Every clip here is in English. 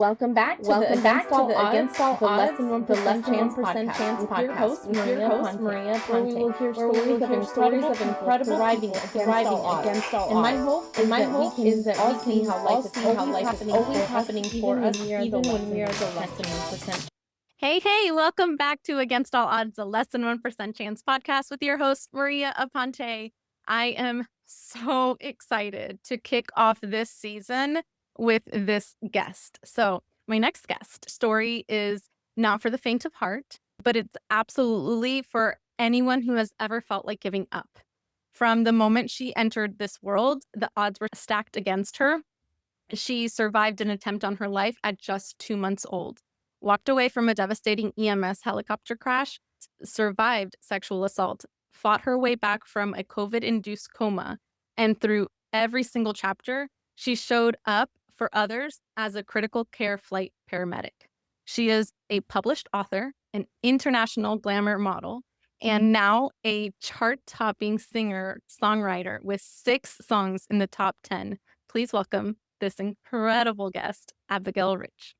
Welcome back to the Against All Odds, the Less Than 1% Chance podcast with your host, Maria Ponte, where we will hear stories of incredible thriving against all odds. And my hope is that we can see how life is always happening for us, even when we are the less than 1%. Hey, welcome back to Against All Odds, the Less Than 1% Chance podcast with your host, Maria Aponte. I am so excited to kick off this season with this guest. So my next guest story is not for the faint of heart, but it's absolutely for anyone who has ever felt like giving up. From the moment she entered this world, the odds were stacked against her. She survived an attempt on her life at just 2 months old, walked away from a devastating EMS helicopter crash, survived sexual assault, fought her way back from a COVID-induced coma, and through every single chapter, she showed up for others as a critical care flight paramedic. She is a published author, an international glamour model, and now a chart-topping singer-songwriter with 6 songs in the top 10. Please welcome this incredible guest, Abigail Rich.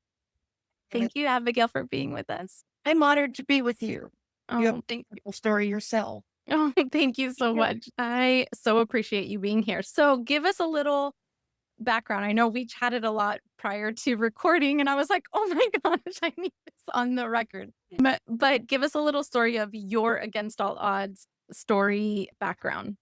Thank you, Abigail, for being with us. I'm honored to be with you. You have Oh, thank you. a story yourself. Oh, thank you so much. I so appreciate you being here. So give us a little background. I know we chatted a lot prior to recording, and I was like, oh my gosh, I need this on the record. But give us a little story of your Against All Odds story background.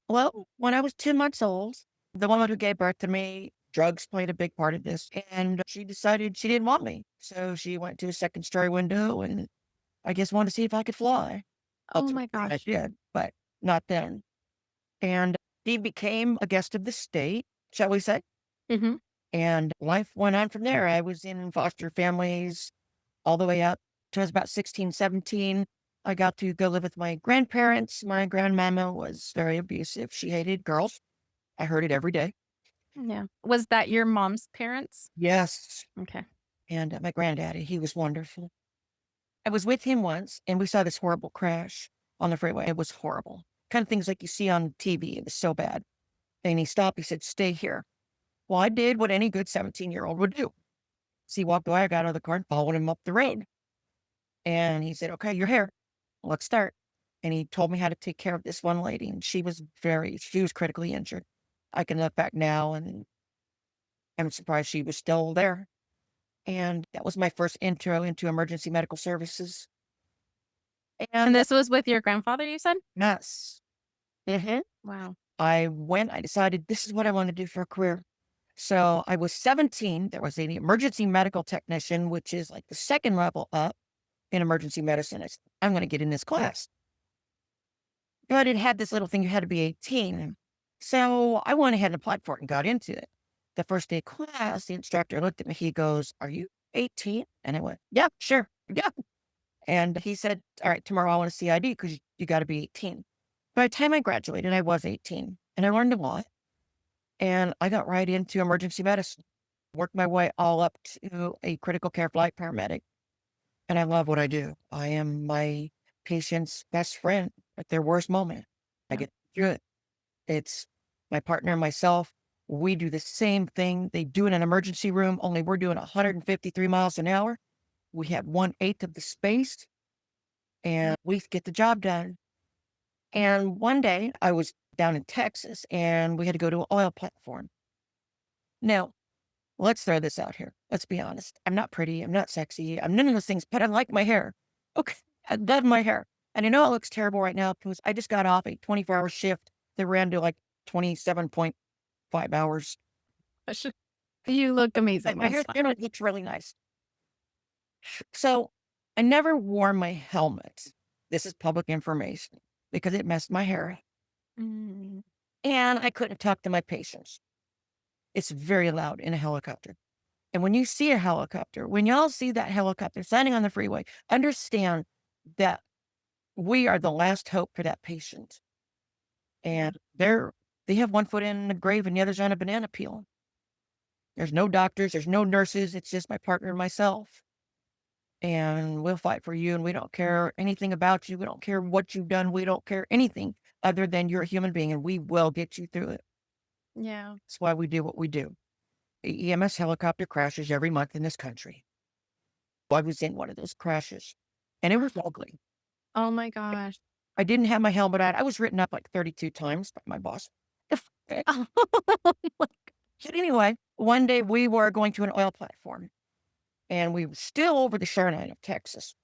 Well, when I was 2 months old, the woman who gave birth to me, drugs played a big part of this, and she decided she didn't want me. So she went to a second-story window and I guess wanted to see if I could fly. Oh my Ultimately, I gosh. did, but not then. And she became a guest of the state, shall we say? Mm-hmm. And life went on from there. I was in foster families all the way up to I was about 16, 17. I got to go live with my grandparents. My grandmama was very abusive. She hated girls. I heard it every day. Yeah. Was that your mom's parents? Yes. Okay. And my granddaddy, he was wonderful. I was with him once and we saw this horrible crash on the freeway. It was horrible. Kind of things like you see on TV. It was so bad. And he stopped. He said, stay here. Well, I did what any good 17-year-old would do. So he walked away. I got out of the car and followed him up the road. And he said, okay, you're here. Let's start. And he told me how to take care of this one lady. And she was critically injured. I can look back now and I'm surprised she was still there. And that was my first intro into emergency medical services. And this was with your grandfather, you said? Yes. Wow. I decided this is what I want to do for a career. So I was 17. There was an emergency medical technician, which is like the second level up in emergency medicine. I said, I'm going to get in this class. But it had this little thing, you had to be 18. So I went ahead and applied for it and got into it. The first day of class, the instructor looked at me. He goes, are you 18? And I went, yeah, sure. Yeah. And he said, all right, tomorrow I want to see ID because you got to be 18. By the time I graduated, I was 18 and I learned a lot. And I got right into emergency medicine, worked my way all up to a critical care flight paramedic. And I love what I do. I am my patient's best friend at their worst moment. I Yeah. get through it. It's my partner and myself. We do the same thing they do in an emergency room, only we're doing 153 miles an hour. We have 1/8 of the space and we get the job done. And one day I was down in Texas and we had to go to an oil platform. Now, let's throw this out here. Let's be honest. I'm not pretty. I'm not sexy. I'm none of those things, but I like my hair. Okay. I love my hair. And I know it looks terrible right now because I just got off a 24-hour shift that ran to like 27.5 hours. You look amazing. My hair looks really nice. So I never wore my helmet. This is public information because it messed my hair. Mm. And I couldn't talk to my patients. It's very loud in a helicopter. And when you see a helicopter, when y'all see that helicopter standing on the freeway, understand that we are the last hope for that patient. And they have one foot in the grave and the other's on a banana peel. There's no doctors, there's no nurses. It's just my partner and myself. And we'll fight for you. And we don't care anything about you. We don't care what you've done. We don't care anything other than you're a human being and we will get you through it. Yeah. That's why we do what we do. EMS helicopter crashes every month in this country. I was in one of those crashes, and it was ugly. Oh my gosh. I didn't have my helmet on. I was written up like 32 times by my boss. Oh my So anyway, one day we were going to an oil platform, and we were still over the shoreline of Texas.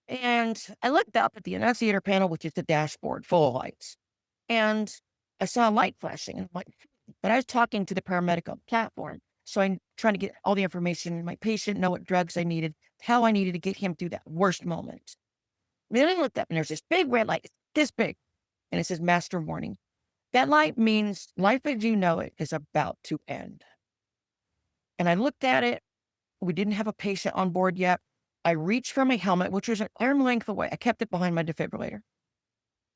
And I looked up at the annunciator panel, which is the dashboard full of lights, and I saw a light flashing. And I'm like, but I was talking to the paramedic on the platform. So I'm trying to get all the information, my patient, know what drugs I needed, how I needed to get him through that worst moment. And then I looked up and there's this big red light, it's this big, and it says master warning. That light means life as you know it is about to end. And I looked at it. We didn't have a patient on board yet. I reached for my helmet, which was an arm length away. I kept it behind my defibrillator.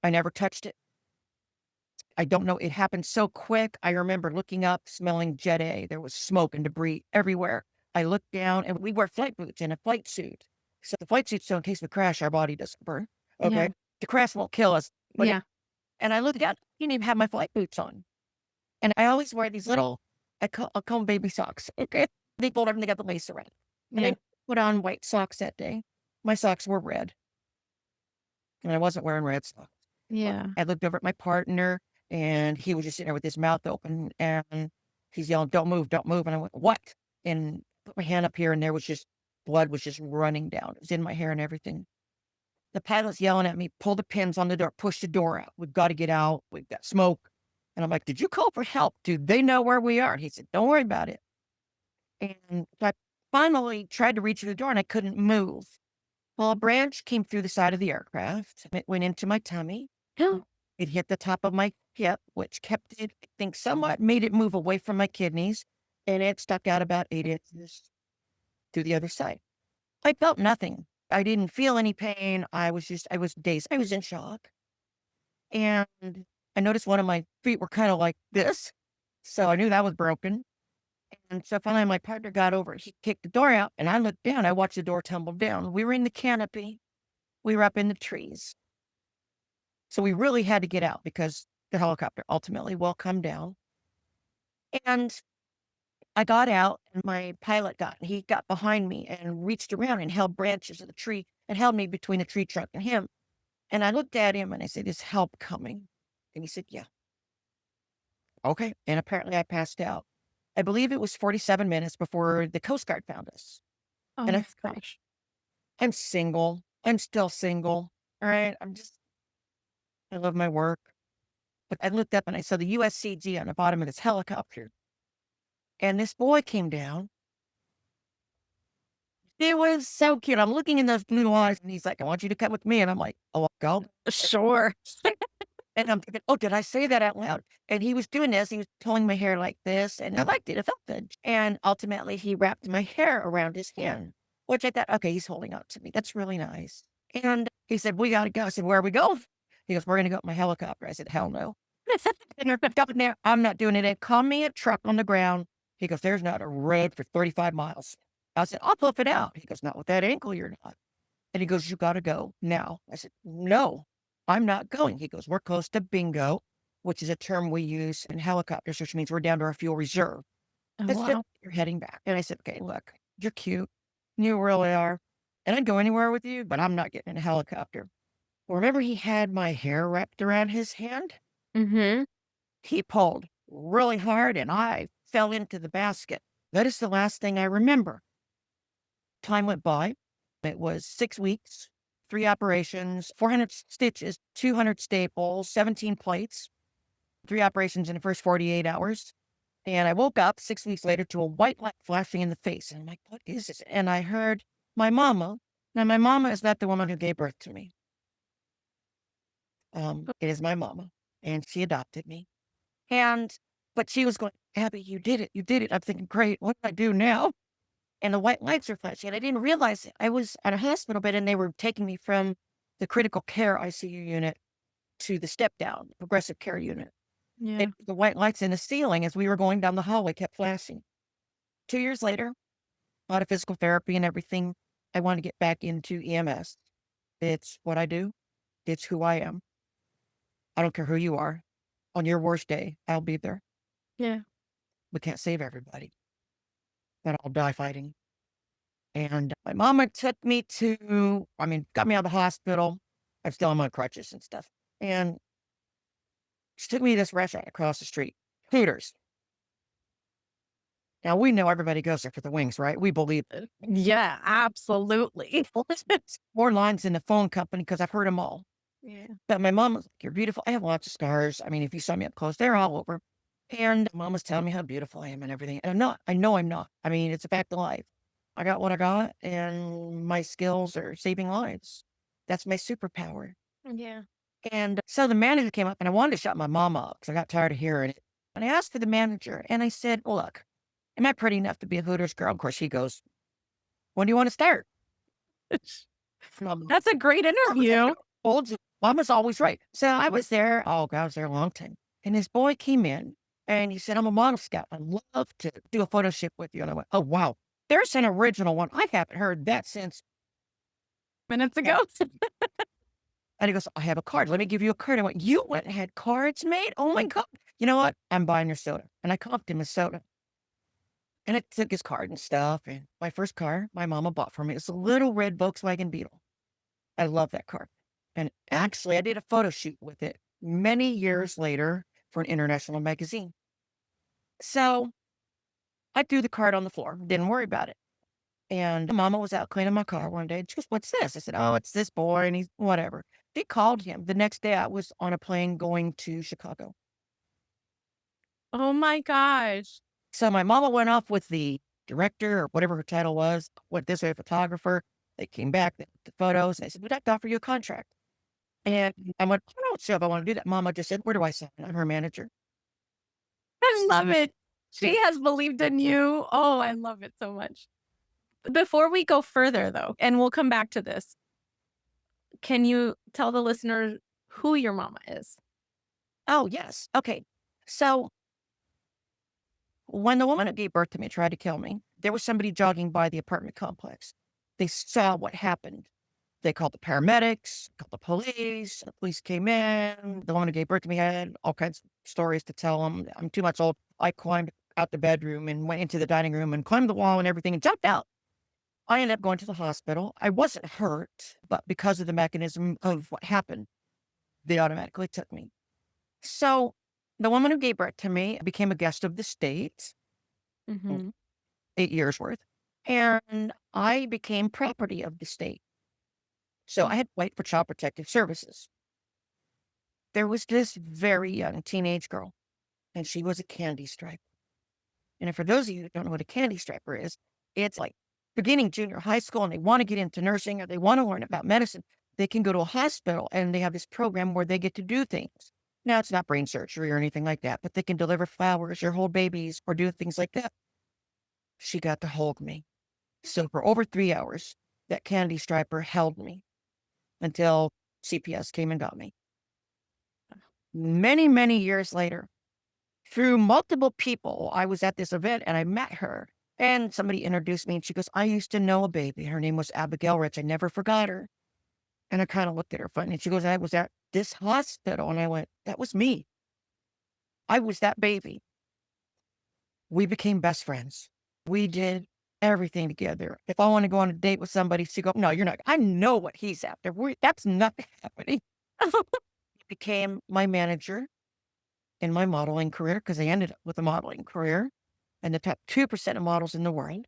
I never touched it. I don't know. It happened so quick. I remember looking up, smelling Jet A. There was smoke and debris everywhere. I looked down and we wear flight boots and a flight suit. So the flight suit's so in case we crash, our body doesn't burn. Okay. Yeah. The crash won't kill us. But Yeah. and I looked down, I didn't even have my flight boots on. And I always wear these little, I call them baby socks. Okay. They fold everything, got the lace around. And Yeah. I put on white socks that day. My socks were red. And I wasn't wearing red socks. Yeah. I looked over at my partner and he was just sitting there with his mouth open and he's yelling, don't move, don't move. And I went, what? And put my hand up here and there was just blood was just running down. It was in my hair and everything. The pilot's yelling at me, pull the pins on the door, push the door out. We've got to get out. We've got smoke. And I'm like, did you call for help? Do they know where we are? And he said, don't worry about it. And so I finally tried to reach the door and I couldn't move. Well, a branch came through the side of the aircraft. It went into my tummy. It hit the top of my hip, which kept it, I think, somewhat made it move away from my kidneys. And it stuck out about 8 inches to the other side. I felt nothing. I didn't feel any pain. I was dazed. I was in shock. And I noticed one of my feet were kind of like this. So I knew that was broken. And so finally my partner got over. He kicked the door out and I looked down. I watched the door tumble down. We were in the canopy. We were up in the trees. So we really had to get out because the helicopter ultimately will come down. And I got out and my pilot he got behind me and reached around and held branches of the tree and held me between the tree trunk and him. And I looked at him and I said, is help coming? And he said, yeah. Okay. And apparently I passed out. I believe it was 47 minutes before the Coast Guard found us. Oh And my gosh. I'm single. I'm still single. All right. I love my work. But I looked up and I saw the USCG on the bottom of this helicopter. And this boy came down. It was so cute. I'm looking in those blue eyes and he's like, I want you to come with me. And I'm like, oh, I'll go. Sure. And I'm thinking, oh, did I say that out loud? And he was doing this. He was pulling my hair like this. And I liked it. It felt good. And ultimately, he wrapped my hair around his hand, which I thought, okay, he's holding on to me. That's really nice. And he said, we got to go. I said, where are we going? He goes, we're going to go up my helicopter. I said, hell no. Up in there, I'm not doing it. And call me a truck on the ground. He goes, there's not a road for 35 miles. I said, I'll puff it out. He goes, not with that ankle, you're not. And he goes, you got to go now. I said, no, I'm not going. He goes, we're close to bingo, which is a term we use in helicopters, which means we're down to our fuel reserve. Oh, That's it. wow. You're heading back. And I said, okay, look, you're cute. You really are. And I'd go anywhere with you, but I'm not getting in a helicopter. Well, remember he had my hair wrapped around his hand? Mm-hmm. He pulled really hard and I fell into the basket. That is the last thing I remember. Time went by. It was 6 weeks, 3 operations, 400 stitches, 200 staples, 17 plates, 3 operations in the first 48 hours. And I woke up 6 weeks later to a white light flashing in the face. And I'm like, what is this? And I heard my mama. Now, my mama is not the woman who gave birth to me. It is my mama. And she adopted me. But she was going, Abby, you did it. You did it. I'm thinking, great. What do I do now? And the white lights were flashing. And I didn't realize it. I was at a hospital bed and they were taking me from the critical care ICU unit to the step down, progressive care unit. Yeah. And the white lights in the ceiling as we were going down the hallway kept flashing. 2 years later, a lot of physical therapy and everything. I want to get back into EMS. It's what I do. It's who I am. I don't care who you are. On your worst day, I'll be there. Yeah. We can't save everybody. that I'll die fighting. And my mama took me got me out of the hospital. I'm still on my crutches and stuff. And she took me to this restaurant across the street, Hooters. Now, we know everybody goes there for the wings, right? We believe it. Yeah, absolutely. Well, there's been more lines in the phone company because I've heard them all. Yeah. But my mom was like, "You're beautiful." I have lots of scars. I mean, if you saw me up close, they're all over. And mom was telling me how beautiful I am and everything. And I'm not. I know I'm not. I mean, it's a fact of life. I got what I got, and my skills are saving lives. That's my superpower. Yeah. And so the manager came up, and I wanted to shut my mom up because I got tired of hearing it. And I asked for the manager, and I said, "Well, look, am I pretty enough to be a Hooters girl?" Of course, she goes, "When do you want to start?" That's a great interview. Old Mama's always right. So I was there. Oh, God, I was there a long time. And this boy came in and he said, "I'm a model scout. I'd love to do a photo shoot with you." And I went, "Oh, wow. There's an original one. I haven't heard that since." Minutes ago. And he goes, "I have a card. Let me give you a card." I went, "You went and had cards made? Oh, my God. You know what? I'm buying your soda." And I comped him a soda. And I took his card and stuff. And my first car, my mama bought for me. It's a little red Volkswagen Beetle. I love that car. And actually, I did a photo shoot with it many years later for an international magazine. So I threw the card on the floor, didn't worry about it. And mama was out cleaning my car one day. And she goes, "What's this?" I said, "Oh, it's this boy." And he's whatever. She called him. The next day, I was on a plane going to Chicago. Oh my gosh. So my mama went off with the director or whatever her title was, went this way, a photographer. They came back, they took the photos. And I said, "We'd like to offer you a contract." And I went, "I'm not sure if I want to do that." Mama just said, "Where do I sign?" I'm her manager. I love it. She has believed in you. Oh, I love it so much. Before we go further, though, and we'll come back to this, can you tell the listener who your mama is? Oh, yes. Okay. So when the woman that gave birth to me tried to kill me, there was somebody jogging by the apartment complex. They saw what happened. They called the paramedics, called the police came in. The woman who gave birth to me had all kinds of stories to tell them. I'm too much old. I climbed out the bedroom and went into the dining room and climbed the wall and everything and jumped out. I ended up going to the hospital. I wasn't hurt, but because of the mechanism of what happened, they automatically took me. So the woman who gave birth to me became a guest of the state, Mm-hmm. 8 years worth, and I became property of the state. So I had to wait for Child Protective Services. There was this very young teenage girl, and she was a candy striper. And for those of you who don't know what a candy striper is, it's like beginning junior high school and they want to get into nursing or they want to learn about medicine. They can go to a hospital and they have this program where they get to do things. Now, it's not brain surgery or anything like that, but they can deliver flowers or hold babies or do things like that. She got to hold me. So for over 3 hours, that candy striper held me until CPS came and got me. Many, many years later, through multiple people, I was at this event and I met her. And somebody introduced me and she goes, "I used to know a baby. Her name was Abigail Rich. I never forgot her." And I kind of looked at her funny. And she goes, "I was at this hospital." And I went, "That was me. I was that baby." We became best friends. We did everything together. If I want to go on a date with somebody, she go, "No, you're not. I know what he's after. That's not happening." He became my manager in my modeling career because I ended up with a modeling career and the top 2% of models in the world.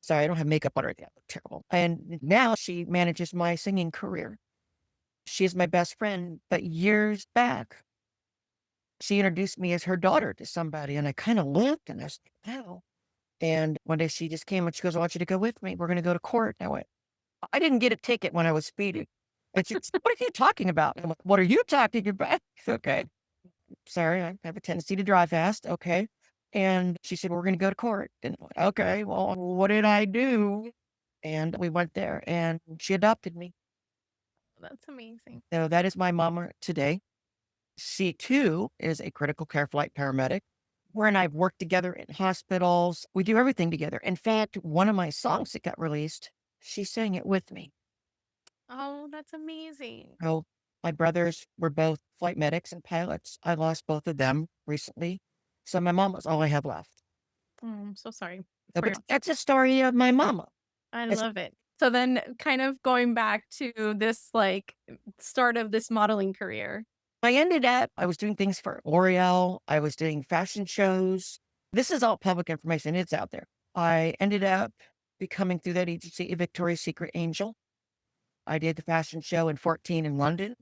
Sorry, I don't have makeup on right now. I look terrible. And now she manages my singing career. She is my best friend, but years back, she introduced me as her daughter to somebody. And I kind of looked and I was like, wow. And one day she just came and she goes, "I want you to go with me. We're going to go to court." And I went, "I didn't get a ticket when I was speeding." And she said, "What are you talking about?" And I'm like, "What are you talking about?" Okay. "Sorry, I have a tendency to drive fast." Okay. And she said, "We're going to go to court." And I went, "Okay, well, what did I do?" And we went there and she adopted me. That's amazing. So that is my mama today. She too is a critical care flight paramedic. Her and I've worked together in hospitals. We do everything together. In fact, one of my songs that got released, she sang it with me. Oh, that's amazing. So my brothers were both flight medics and pilots. I lost both of them recently. So my mom was all I have left. Oh, I'm so sorry. But that's the story of my mama. I love it. So then kind of going back to this like start of this modeling career. I was doing things for L'Oreal. I was doing fashion shows. This is all public information. It's out there. I ended up becoming through that agency a Victoria's Secret angel. I did the fashion show in 14 in London.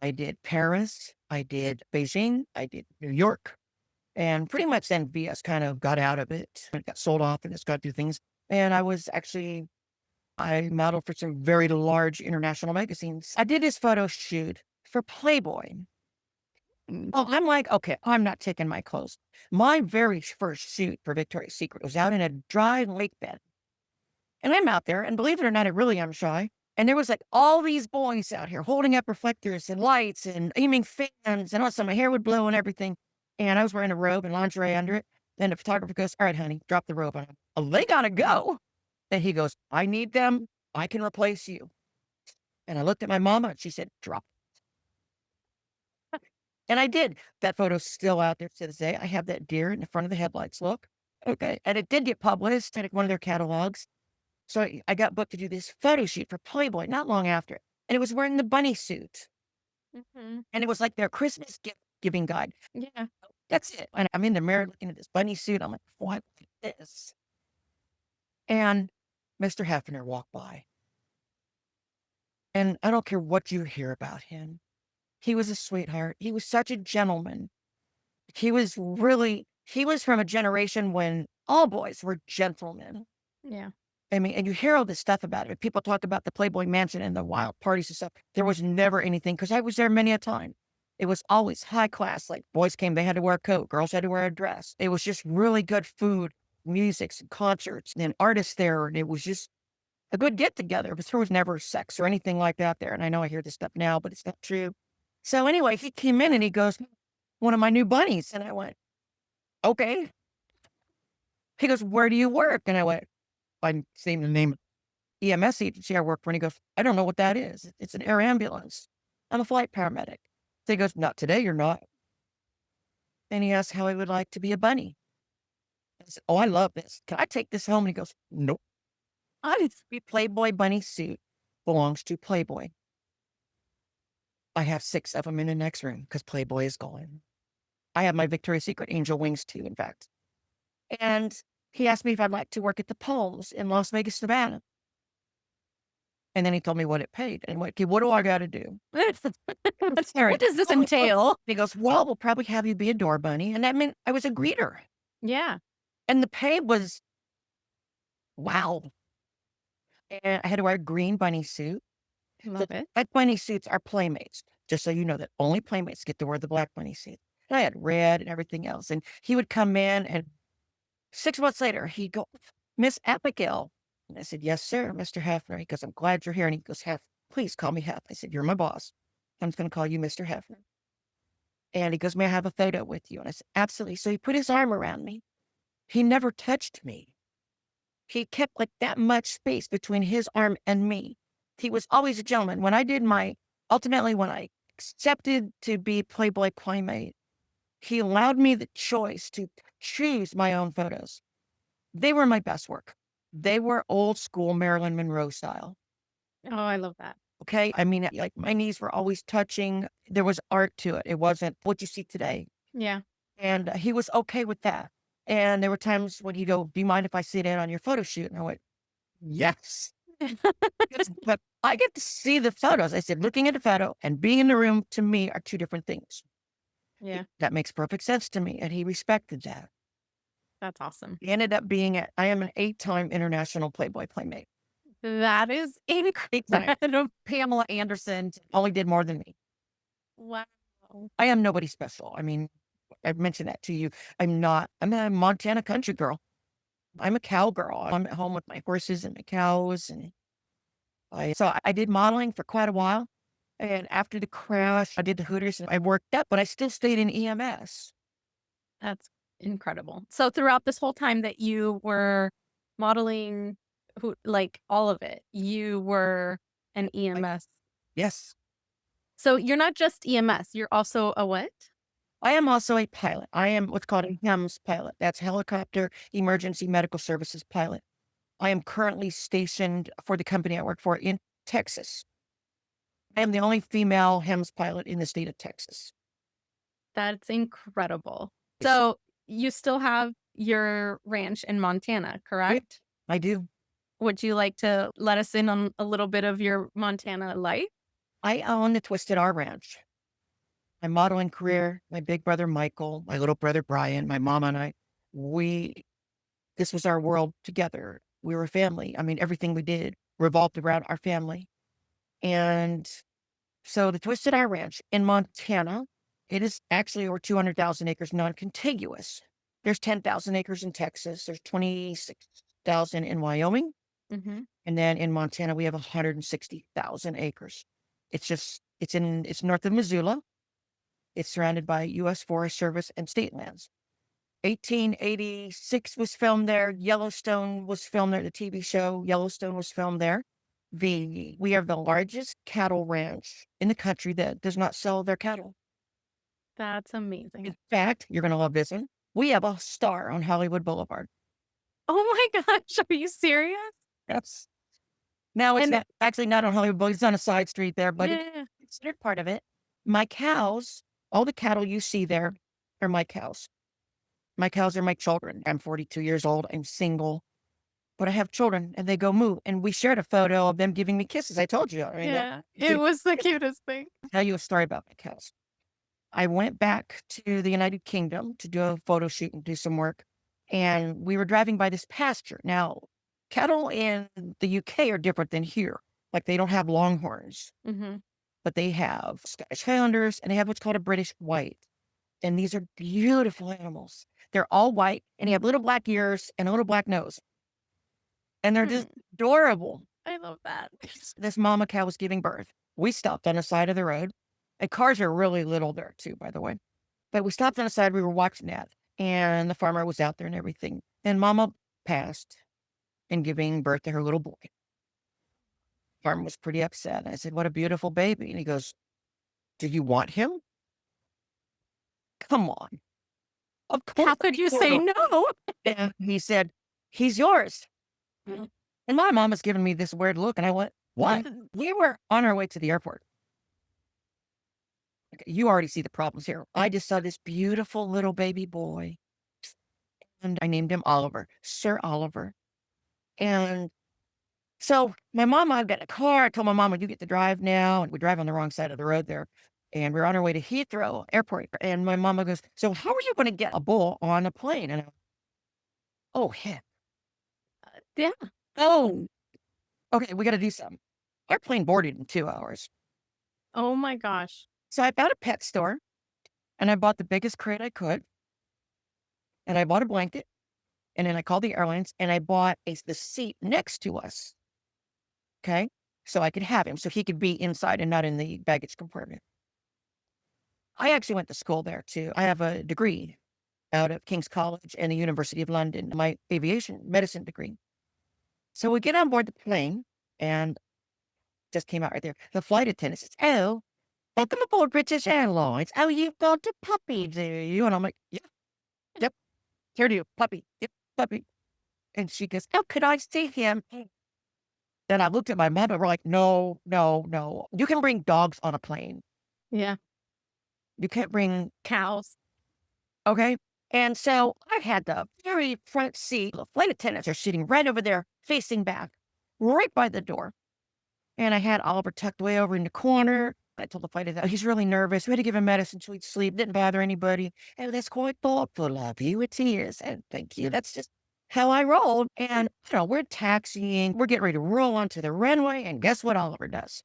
I did Paris. I did Beijing. I did New York. And pretty much then VS kind of got out of it. It got sold off and it's got to do things. And I modeled for some very large international magazines. I did this photo shoot for Playboy. Oh, I'm like, okay, I'm not taking my clothes. My very first shoot for Victoria's Secret was out in a dry lake bed. And I'm out there, and believe it or not, I really am shy. And there was like all these boys out here holding up reflectors and lights and aiming fans, and also my hair would blow and everything. And I was wearing a robe and lingerie under it. Then the photographer goes, "All right, honey, drop the robe on them. Oh, they gotta go." And he goes, "I need them. I can replace you." And I looked at my mama and she said, "Drop." And I did. That photo's still out there to this day. I have that deer in the front of the headlights. Look. Okay. And it did get published in one of their catalogs. So I got booked to do this photo shoot for Playboy not long after. And it was wearing the bunny suit. And it was like their Christmas gift giving guide. Yeah. That's it. And I'm in the mirror looking at this bunny suit. I'm like, what is this? And Mr. Hefner walked by. And I don't care what you hear about him. He was a sweetheart. He was such a gentleman. He was from a generation when all boys were gentlemen. Yeah. I mean, and you hear all this stuff about it. People talk about the Playboy Mansion and the wild parties and stuff. There was never anything, because I was there many a time. It was always high class. Like boys came, they had to wear a coat. Girls had to wear a dress. It was just really good food, music, and concerts, and then artists there. And it was just a good get together. But there was never sex or anything like that there. And I know I hear this stuff now, but it's not true. So anyway, he came in and he goes, "One of my new bunnies." And I went, "Okay." He goes, "Where do you work?" And I went, I'm saying the name of EMS agency I work for. And he goes, "I don't know what that is. It's an air ambulance. I'm a flight paramedic." So he goes, "Not today, you're not." And he asked how I would like to be a bunny. I said, "Oh, I love this. Can I take this home?" And he goes, "Nope. The Playboy bunny suit belongs to Playboy. I have 6 of them in the next room because Playboy is gone. I have my Victoria's Secret angel wings too, in fact." And he asked me if I'd like to work at the Palms in Las Vegas, Nevada. And then he told me what it paid. And I went, "Okay, what do I got to do?" What does this entail? He goes, "Well, we'll probably have you be a door bunny." And that meant I was a greeter. Yeah. And the pay was, wow. And I had to wear a green bunny suit. Love it. Black bunny suits are playmates. Just so you know that only playmates get to wear the black bunny suit. And I had red and everything else. And he would come in, and 6 months later, he'd go, "Miss Abigail." And I said, "Yes, sir, Mr. Hefner." He goes, "I'm glad you're here." And he goes, "Hef, please call me Hef." I said, "You're my boss. I'm just going to call you Mr. Hefner." And he goes, "May I have a photo with you?" And I said, "Absolutely." So he put his arm around me. He never touched me. He kept like that much space between his arm and me. He was always a gentleman. Ultimately, when I accepted to be Playboy Playmate, he allowed me the choice to choose my own photos. They were my best work. They were old school Marilyn Monroe style. Oh, I love that. Okay. I mean, like my knees were always touching. There was art to it. It wasn't what you see today. Yeah. And he was okay with that. And there were times when he'd go, "Do you mind if I sit in on your photo shoot?" And I went, "Yes." But I get to see the photos. I said, looking at a photo and being in the room to me are 2 different things. Yeah. That makes perfect sense to me. And he respected that. That's awesome. He ended up I am an 8-time international Playboy Playmate. That is incredible. Pamela Anderson only did more than me. Wow. I am nobody special. I mean, I've mentioned that to you. I'm a Montana country girl. I'm a cowgirl. I'm at home with my horses and my cows. And I did modeling for quite a while. And after the crash, I did the Hooters and I worked up, but I still stayed in EMS. That's incredible. So throughout this whole time that you were modeling, like all of it, you were an EMS. Yes. So you're not just EMS, you're also a what? I am also a pilot. I am what's called a HEMS pilot. That's Helicopter Emergency Medical Services pilot. I am currently stationed for the company I work for in Texas. I am the only female HEMS pilot in the state of Texas. That's incredible. So you still have your ranch in Montana, correct? I do. Would you like to let us in on a little bit of your Montana life? I own the Twisted R Ranch. My modeling career, my big brother Michael, my little brother Brian, my mom and I, this was our world together. We were a family. I mean, everything we did revolved around our family. And so the Twisted R Ranch in Montana, it is actually over 200,000 acres non-contiguous. There's 10,000 acres in Texas. There's 26,000 in Wyoming. Mm-hmm. And then in Montana, we have 160,000 acres. It's north of Missoula. It's surrounded by U.S. Forest Service and state lands. 1886 was filmed there. Yellowstone was filmed there. The TV show Yellowstone was filmed there. We are the largest cattle ranch in the country that does not sell their cattle. That's amazing. In fact, you're going to love this one. We have a star on Hollywood Boulevard. Oh my gosh, are you serious? Yes. Now it's not on Hollywood Boulevard. It's on a side street there, but it's considered part of it. My cows, all the cattle you see there are my cows. My cows are my children. I'm 42 years old. I'm single, but I have children and they go moo. And we shared a photo of them giving me kisses. I told you. It was the cutest thing. I'll tell you a story about my cows. I went back to the United Kingdom to do a photo shoot and do some work. And we were driving by this pasture. Now, cattle in the UK are different than here. Like they don't have longhorns, but they have Scottish Highlanders and they have what's called a British White. And these are beautiful animals. They're all white and they have little black ears and a little black nose. And they're just adorable. I love that. This mama cow was giving birth. We stopped on the side of the road. And cars are really little there too, by the way. But we stopped on the side. We were watching that. And the farmer was out there and everything. And mama passed in giving birth to her little boy. Farmer was pretty upset. I said, "What a beautiful baby." And he goes, "Do you want him?" Come on. Of course. How could you say no? And he said, "He's yours." And my mom was giving me this weird look. And I went, "What?" We were on our way to the airport. Okay, you already see the problems here. I just saw this beautiful little baby boy. And I named him Oliver, Sir Oliver. And so my mom, I got in a car. I told my mom, "Would you get to drive now?" And we drive on the wrong side of the road there. And we're on our way to Heathrow Airport. And my mama goes, "So how are you going to get a bull on a plane?" And I went, "Oh, heck. Yeah. Oh, okay, we got to do something." Our plane boarded in 2 hours. Oh my gosh. So I found a pet store and I bought the biggest crate I could. And I bought a blanket. And then I called the airlines and I bought the seat next to us. Okay. So I could have him so he could be inside and not in the baggage compartment. I actually went to school there too. I have a degree out of King's College and the University of London, my aviation medicine degree. So we get on board the plane and just came out right there. The flight attendant says, "Oh, welcome aboard British Airlines. Oh, you've got a puppy, do you?" And I'm like, Yep, here do you, puppy, yep, puppy." And she goes, "Oh, could I see him?" Then I looked at my mom and we're like, no. You can bring dogs on a plane. Yeah. You can't bring Cows. Okay. And so I had the very front seat. The flight attendants are sitting right over there, facing back, right by the door. And I had Oliver tucked way over in the corner. I told the flight attendant, "He's really nervous. We had to give him medicine so he'd sleep. Didn't bother anybody." "Oh, that's quite thoughtful of you. It is." And thank you. That's just how I rolled. And, we're taxiing. We're getting ready to roll onto the runway. And guess what Oliver does?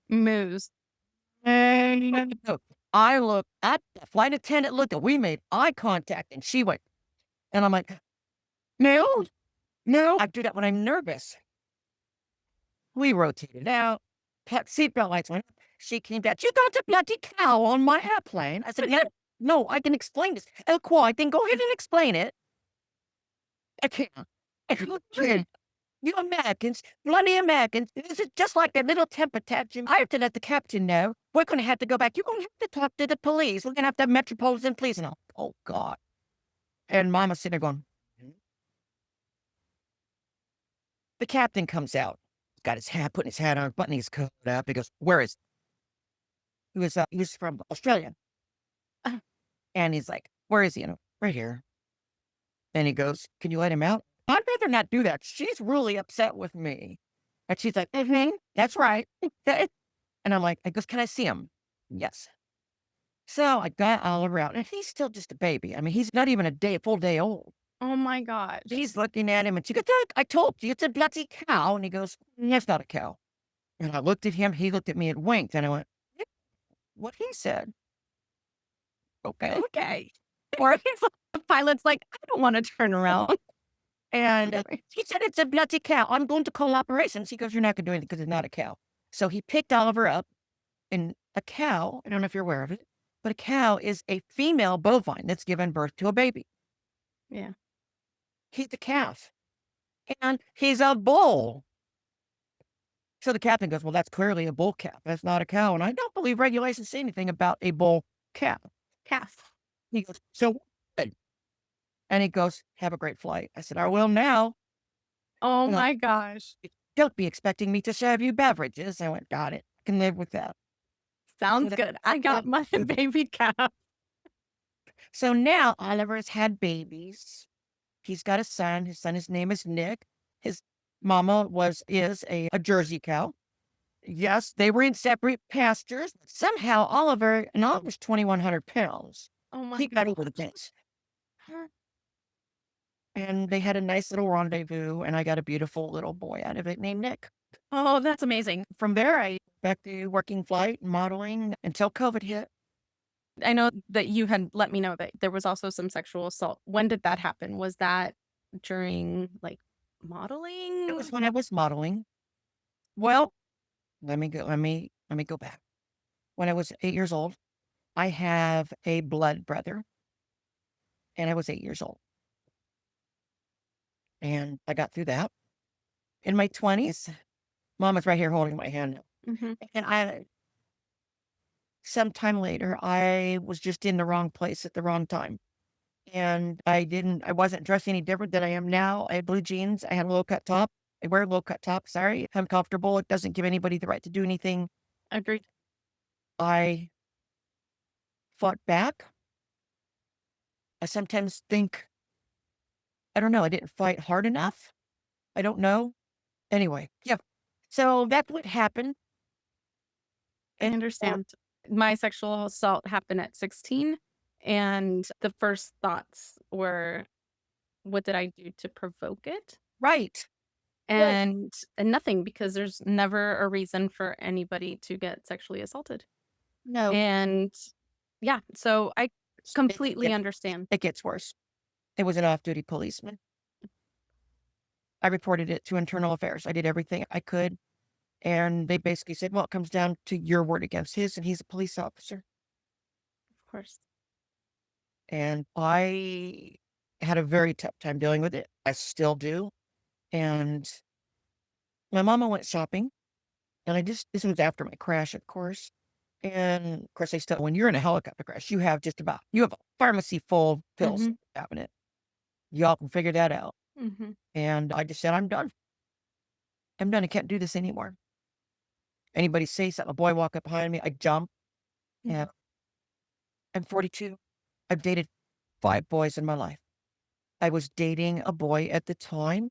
Moose. And I looked at the flight attendant, looked, and we made eye contact. And she went, and I'm like, no. I do that when I'm nervous. We rotated out. Seatbelt lights went up. She came back. "You got a bloody cow on my airplane." I said, "Yeah, no, I can explain this." "Oh, quite. Then go ahead and explain it." "I can't. You Americans, bloody Americans, this is just like that little temper tantrum. I have to let the captain know. We're going to have to go back. You're going to have to talk to the police. We're going to have Metropolitan Police. And oh, God. And Mama's sitting there going, "Hmm?" The captain comes out, got his hat, putting his hat on, buttoning his coat up. He goes, "Where is he was from Australia." And he's like, "Where is he?" And I'm, "Right here." And he goes, "Can you let him out?" I'd rather not do that. She's really upset with me. And she's like, "That's right." And I'm like, I goes, "Can I see him?" "Yes." So I got Oliver out, and he's still just a baby. I mean, he's not even a full day old. Oh my gosh. He's looking at him, and she goes, "Look, I told you, it's a bloody cow." And he goes, "That's not a cow." And I looked at him, he looked at me and winked, and I went, "Yeah, what he said." Okay. Okay. Or the pilot's like, I don't want to turn around. And he said, "It's a bloody cow. I'm going to call operations." He goes, "You're not going to do anything because it's not a cow." So he picked Oliver up, and a cow, I don't know if you're aware of it, but a cow is a female bovine that's given birth to a baby. Yeah. He's the calf, and he's a bull. So the captain goes, "Well, that's clearly a bull calf. That's not a cow." And I don't believe regulations say anything about a bull calf. Calf. He goes, "So what?" And he goes, "Have a great flight." I said, "I will now." Oh And my gosh. "Don't be expecting me to serve you beverages." I went, "Got it. I can live with that." Sounds good. I got my baby calf. So now Oliver's had babies. He's got a son. His name is Nick. His mama is a Jersey cow. Yes, they were in separate pastures. Somehow Oliver's 2,100 pounds. Oh my He got over the gosh. fence. And they had a nice little rendezvous, and I got a beautiful little boy out of it named Nick. Oh, that's amazing. From there, I back to working flight, modeling until COVID hit. I know that you had let me know that there was also some sexual assault. When did that happen? Was that during like It modeling? was when I was modeling. Well, let me go back. When I was 8 years old, I have a blood brother, and I was 8 years old. And I got through that. In my 20s, Mom is right here holding my hand now. Mm-hmm. And sometime later, I was just in the wrong place at the wrong time. And I wasn't dressed any different than I am now. I had blue jeans. I had a low cut top. I wear a low cut top. Sorry. I'm comfortable. It doesn't give anybody the right to do anything. Agreed. I fought back. I sometimes think, I don't know, I didn't fight hard enough. I don't know. Anyway, yeah. So that's what happened. I And understand. My sexual assault happened at 16. And the first thoughts were, what did I do to provoke it? right. And nothing, because there's never a reason for anybody to get sexually assaulted. No, And yeah, so I completely it understand. it gets worse. It was an off-duty policeman. I reported it to internal affairs. I did everything I could. And they basically said, "Well, it comes down to your word against his, and he's a police officer." Of course. And I had a very tough time dealing with it. I still do. And my mama went shopping, and this was after my crash, of course. And of course, when you're in a helicopter crash, you have a pharmacy full of pills Mhm. cabinet. Y'all can figure that out. Mhm. And I just said, "I'm done. I'm done. I can't do this anymore." Anybody say something, a boy walk up behind me, I jump. And I'm 42. I've dated 5 boys in my life. I was dating a boy at the time,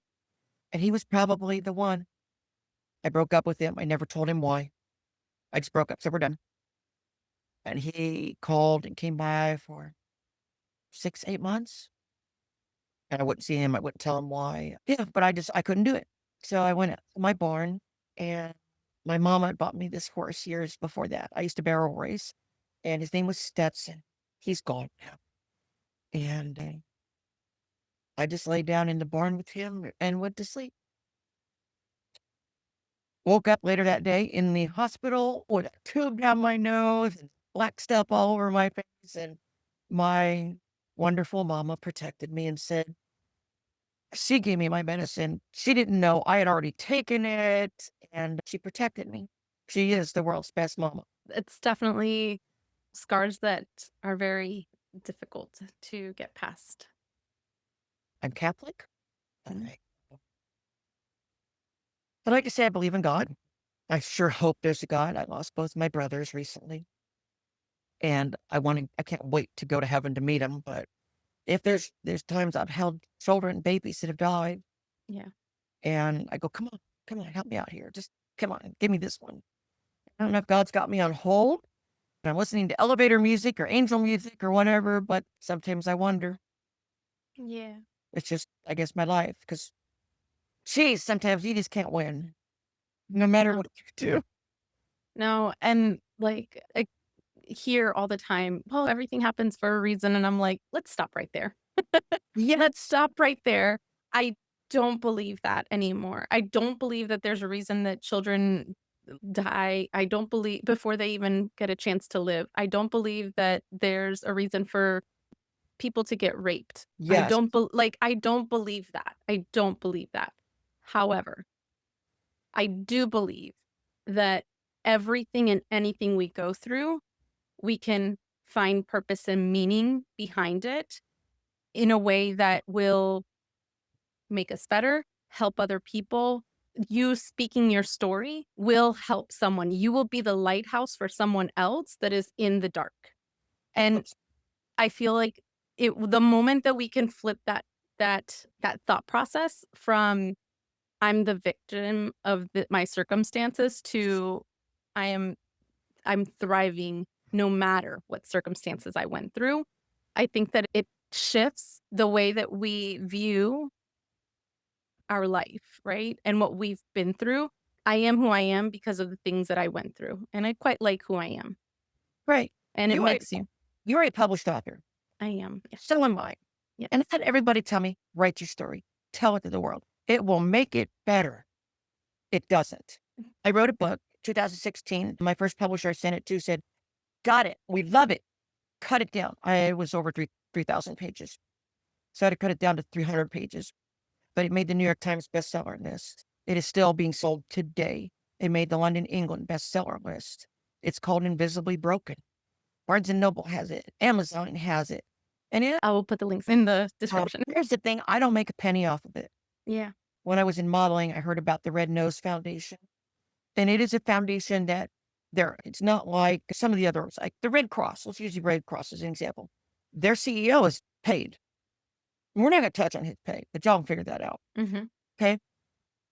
and he was probably the one. I broke up with him. I never told him why. I just broke up, so we're done. And he called and came by for 6, 8 months, and I wouldn't see him. I wouldn't tell him why. Yeah, but I couldn't do it. So I went out to my barn, and my mama had bought me this horse years before that. I used to barrel race, and his name was Stetson. He's gone now. And I just laid down in the barn with him and went to sleep. Woke up later that day in the hospital with a tube down my nose and black stuff all over my face. And my wonderful mama protected me and said, She gave me my medicine. She didn't know I had already taken it, and she protected me. She is the world's best mama. It's definitely scars that are very difficult to get past. I'm Catholic. Mhm. I like to say I believe in God. I sure hope there's a God. I lost both my brothers recently, and I can't wait to go to heaven to meet him. But if there's times I've held children, babies that have died, Yeah. and I go, come on, help me out here. Just come on, give me this one. I don't know if God's got me on hold, and I'm listening to elevator music or angel music or whatever, but sometimes I wonder. Yeah. It's just, I guess, my life. Because, geez, sometimes you just can't win, no matter No. what you do. No, and like I hear all the time, well, everything happens for a reason. And I'm like, let's stop right there. Yeah, Let's stop right there. I don't believe that anymore. I don't believe that there's a reason that children die. I don't believe before they even get a chance to live. I don't believe that there's a reason for people to get raped. yes, I don't believe that. I don't believe that. However, I do believe that everything and anything we go through, we can find purpose and meaning behind it in a way that will make us better, help other people. You speaking your story will help someone. You will be the lighthouse for someone else that is in the dark. And I feel like the moment that we can flip that thought process from I'm the victim of my circumstances to I am I'm thriving no matter what circumstances I went through. I think that it shifts the way that we view our life, right? And what we've been through. I am who I am because of the things that I went through, and I quite like who I am, right. and it makes you. You're a published author. I am. Yes. So am I. Yes. And I've had everybody tell me, write your story, tell it to the world. It will make it better. It doesn't. I wrote a book, 2016. My first publisher I sent it to said, got it. We love it. Cut it down. I was over 3,000 pages. So I had to cut it down to 300 pages. But it made the New York Times bestseller list. It is still being sold today. It made the London, England bestseller list. It's called Invisibly Broken. Barnes and Noble has it. Amazon has it. And I will put the links in the description. here's the thing. I don't make a penny off of it. Yeah. When I was in modeling, I heard about the Red Nose Foundation. And it is a foundation that it's not like some of the others, like the Red Cross. Let's use the Red Cross as an example. Their CEO is paid. We're not going to touch on his pay, but y'all can figure that out. Mm-hmm. Okay.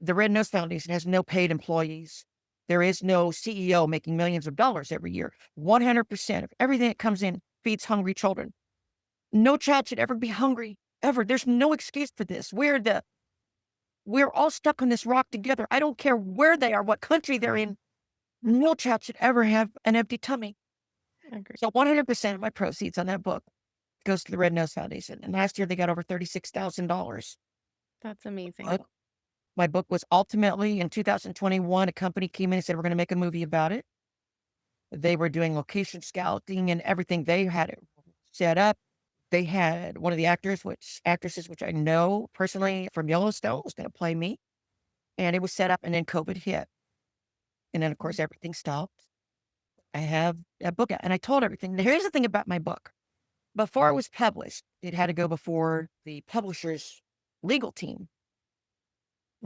The Red Nose Foundation has no paid employees. There is no CEO making millions of dollars every year. 100% of everything that comes in feeds hungry children. No child should ever be hungry, ever. There's no excuse for this. We're all stuck on this rock together. I don't care where they are, what country they're in. No child should ever have an empty tummy. I agree. So 100% of my proceeds on that book goes to the Red Nose Foundation. And last year they got over $36,000. That's amazing. My book was ultimately in 2021, a company came in and said, we're going to make a movie about it. They were doing location scouting and everything. They had it set up. They had one of the actresses, which I know personally from Yellowstone, was going to play me. And it was set up, and then COVID hit. And then, of course, everything stopped. I have a book out, and I told everything. Now, here's the thing about my book. Before it was published, it had to go before the publisher's legal team.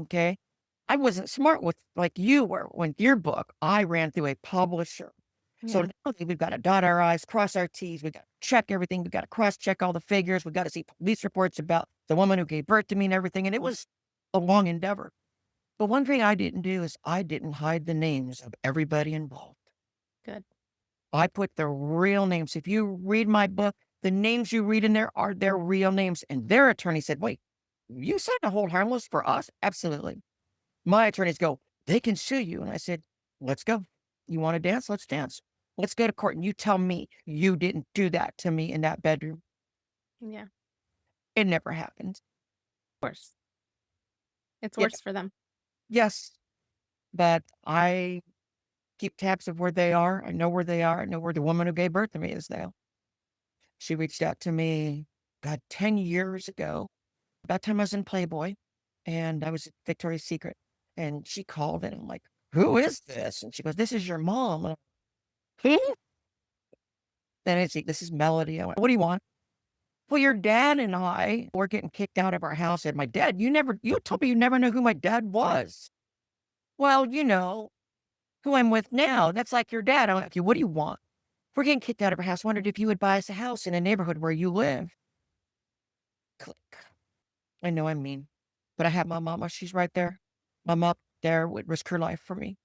Okay. I wasn't smart with like you were with your book. I ran through a publisher. So Yeah. now we've got to dot our I's, cross our T's. We've got to check everything. We've got to cross check all the figures. We've got to see police reports about the woman who gave birth to me and everything. And it was a long endeavor. But one thing I didn't do is I didn't hide the names of everybody involved. Good. I put the real names. If you read my book, the names you read in there are their real names. And their attorney said, wait, you signed a hold harmless for us? Absolutely. My attorneys go, they can sue you. And I said, let's go. You want to dance? Let's dance. Let's go to court. And you tell me you didn't do that to me in that bedroom. Yeah. It never happened. Worse. It's Yeah. worse for them. Yes. But I keep tabs of where they are. I know where they are. I know where the woman who gave birth to me is now. She reached out to me, God, 10 years ago. That time I was in Playboy and I was at Victoria's Secret, and she called and I'm like, who is this? And she goes, this is your mom. And I'm, who? Then I say, this is Melody. I went, what do you want? Well, your dad and I were getting kicked out of our house. And my dad, you told me you never knew who my dad was. Well, you know who I'm with now. That's like your dad. I'm like, okay, what do you want? We're getting kicked out of our house. Wondered if you would buy us a house in a neighborhood where you live. Click. I know I'm mean, but I have my mama. She's right there. My mom there would risk her life for me.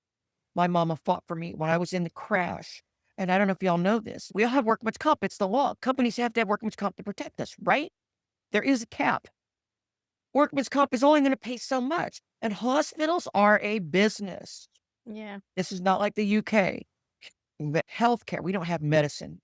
My mama fought for me when I was in the crash. And I don't know if y'all know this. We all have workman's comp. It's the law. Companies have to have workman's comp to protect us, right? There is a cap. Workman's comp is only going to pay so much. And hospitals are a business. Yeah. This is not like the UK. Healthcare, we don't have medicine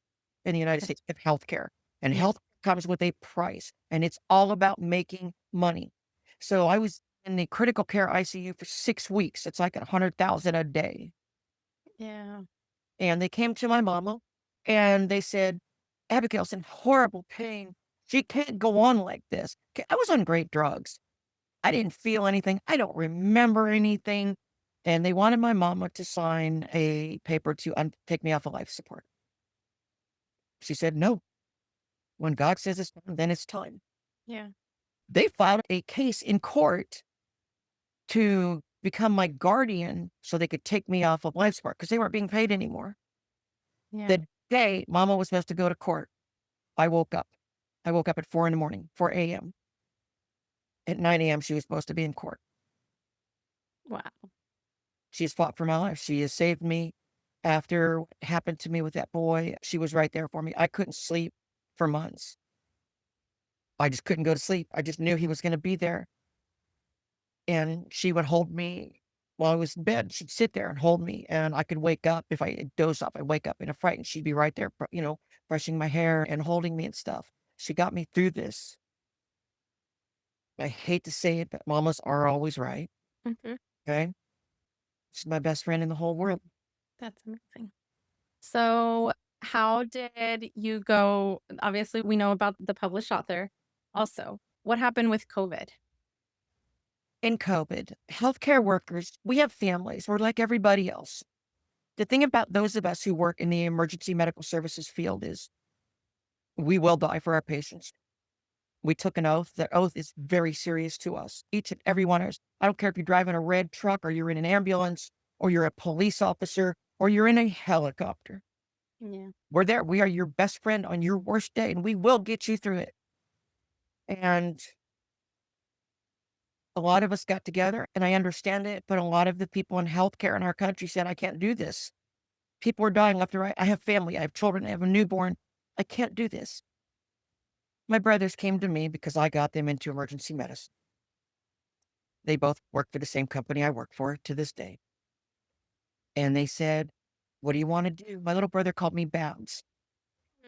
in the United States. We have healthcare. And Yeah. health comes with a price. And it's all about making money. So I was in the critical care ICU for 6 weeks. It's like $100,000 a day. Yeah. And they came to my mama and they said, Abigail's in horrible pain. She can't go on like this. I was on great drugs. I didn't feel anything. I don't remember anything. And they wanted my mama to sign a paper to take me off of life support. She said, no. When God says it's time, then it's time. Yeah. They filed a case in court to become my guardian so they could take me off of life support because they weren't being paid anymore. Yeah. The day mama was supposed to go to court, I woke up. I woke up at 4 in the morning, 4 a.m. At 9 a.m., she was supposed to be in court. Wow. She has fought for my life. She has saved me after what happened to me with that boy. She was right there for me. I couldn't sleep for months. I just couldn't go to sleep. I just knew he was going to be there. And she would hold me while I was in bed. She'd sit there and hold me. And I could wake up. If I doze off, I'd wake up in a fright. And she'd be right there, brushing my hair and holding me and stuff. She got me through this. I hate to say it, but mamas are always right. Mm-hmm. Okay. She's my best friend in the whole world. That's amazing. So, how did you go? Obviously, we know about the published author. Also, what happened with COVID? In COVID, healthcare workers, we have families. We're like everybody else. The thing about those of us who work in the emergency medical services field is we will die for our patients. We took an oath. That oath is very serious to us. Each and every one of us. I don't care if you're driving a red truck or you're in an ambulance or you're a police officer or you're in a helicopter. Yeah. We're there. We are your best friend on your worst day, and we will get you through it. And a lot of us got together, and I understand it, but a lot of the people in healthcare in our country said, I can't do this. People are dying left and right. I have family. I have children. I have a newborn. I can't do this. My brothers came to me because I got them into emergency medicine. They both work for the same company I work for to this day. And they said, what do you want to do? My little brother called me Babs.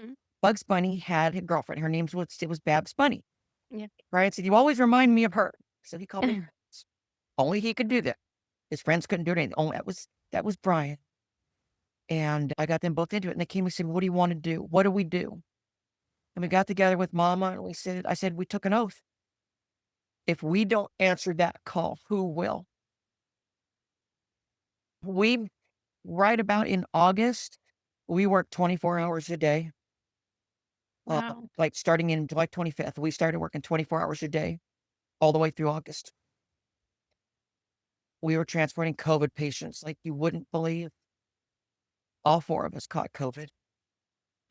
Mhm. Bugs Bunny had a girlfriend. Her name was Babs Bunny. Yeah. Brian said, you always remind me of her. So he called me Babs. Only he could do that. His friends couldn't do anything. Only that was Brian. And I got them both into it. And they came and said, what do you want to do? What do we do? And we got together with Mama and I said, we took an oath. If we don't answer that call, who will? Right about in August, we worked 24 hours a day. Wow. Like starting in July 25th, we started working 24 hours a day all the way through August. We were transporting COVID patients like you wouldn't believe. All 4 of us caught COVID.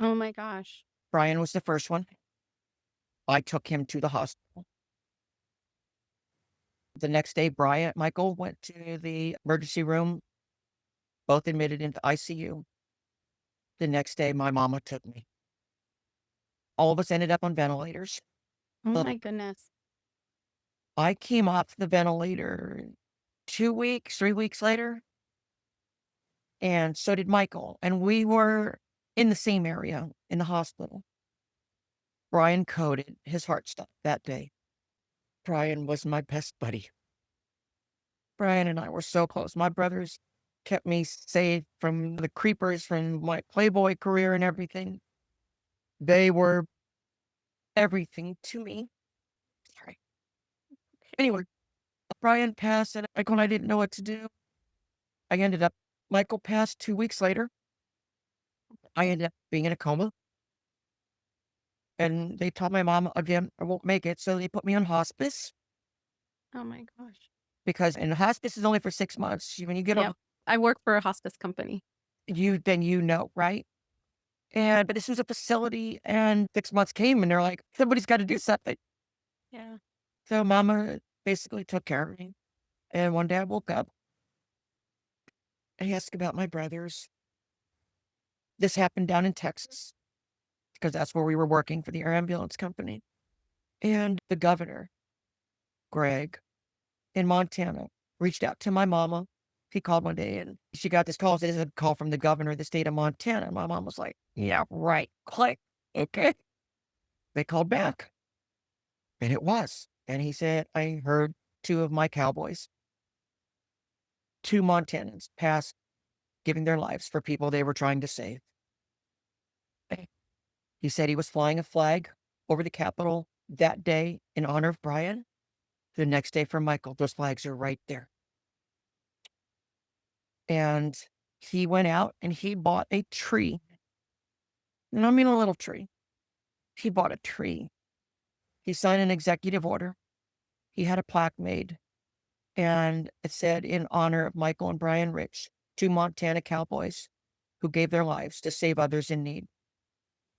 Oh my gosh. Brian was the first one. I took him to the hospital. The next day, Michael went to the emergency room, both admitted into ICU. The next day, my mama took me. All of us ended up on ventilators. Oh my goodness. I came off the ventilator 2 weeks, 3 weeks later, and so did Michael. And we were in the same area in the hospital. Brian coded. His heart stopped that day. Brian was my best buddy. Brian and I were so close. My brothers kept me safe from the creepers from my Playboy career and everything. They were everything to me. Sorry. Anyway, Brian passed, and Michael and I didn't know what to do. Michael passed 2 weeks later. I ended up being in a coma. And they told my mom, again, I won't make it. So they put me on hospice Oh my gosh. because, and hospice is only for 6 months. When you get Yeah. on, I work for a hospice company. then you know, right? But this was a facility, and 6 months came, and they're like, somebody's got to do something. Yeah. So mama basically took care of me. And one day I woke up. I asked about my brothers. This happened down in Texas because that's where we were working for the air ambulance company. And the governor, Greg, in Montana, reached out to my mama. He called one day and she got this call. This is a call from the governor of the state of Montana. My mom was like, yeah, right. Click. Okay. They called back. And it was. And he said, I heard two of my cowboys, two Montanans, pass giving their lives for people they were trying to save. He said he was flying a flag over the Capitol that day in honor of Brian. The next day for Michael, those flags are right there. And he went out and he bought a tree. And I mean a little tree. He bought a tree. He signed an executive order. He had a plaque made. And it said, in honor of Michael and Brian Rich, two Montana cowboys who gave their lives to save others in need.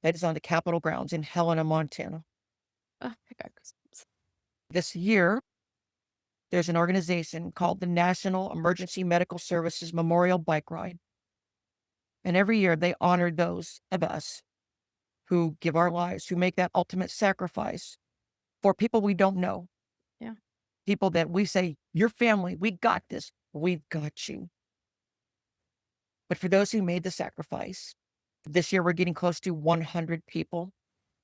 That is on the Capitol grounds in Helena, Montana. Oh, I got goosebumps. This year, there's an organization called the National Emergency Medical Services Memorial Bike Ride. And every year they honor those of us who give our lives, who make that ultimate sacrifice for people we don't know. Yeah. People that we say, your family, we got this, we've got you. But for those who made the sacrifice, this year we're getting close to 100 people.